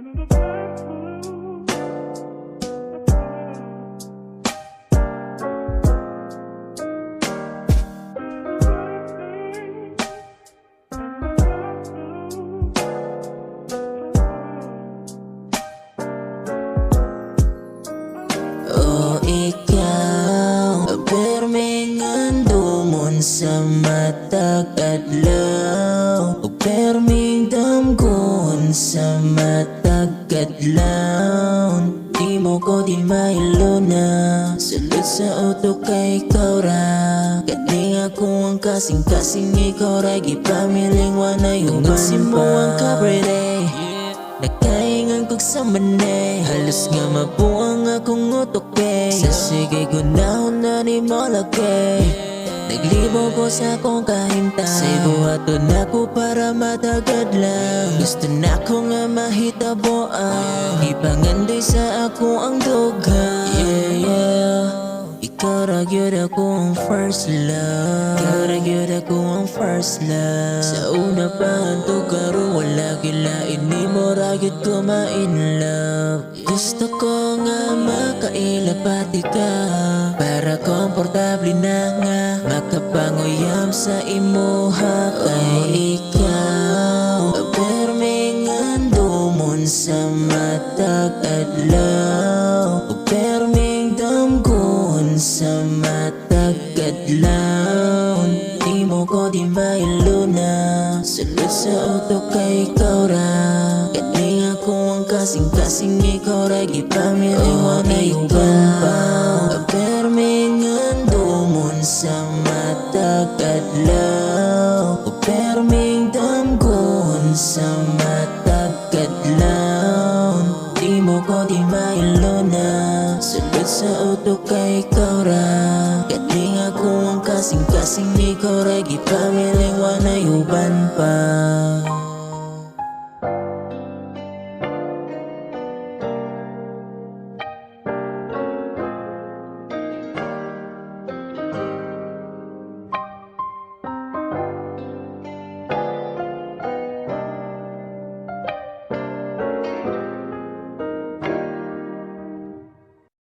O ikaw, perming andumon sa matag adlaw, o perming damgon sa matag adlaw. Di mo ko di mailuna, sulod sa utok kay ikaw ra. Kading ako ang kasing-kasing, ikaw ra gipamiling wanay human pa. Mo ang kabrede, nakaingan kog sa mane, halos nga mabuang akong utok eh. Sa sige gunahon na ni mo lagi, naglibo ko sa akong kahimtang. Say buhaton ako para matagad lang, gusto na ko nga mahitabo ang ipangandoy sa ako ang dughan. Yeah, yeah. Ikaw ra gyud akong first love, ikaw ra gyud akong first love. Sa una pa hanto karon wala gilain, ni mo ra gyud ko ma-in love. Gusto ko nga makailapati ka, para komportable na nga makapanguyam sa imuha. Kay ikaw, perming andumon sa matag adlaw, o perming damgon sa matag adlaw. Di mo ko di mailuna, sulod sa utok kay ikaw ra. Kading ako ang kasing-kasing, ikaw ra gipamiling wanay human pa. Perming andumon sa matag adlaw, o perming damgon sa matag adlaw. Di mo ko di mailuna, sulod sa utok kay ikaw ra. Kading ako ang kasing-kasing, ikaw ra gipamiling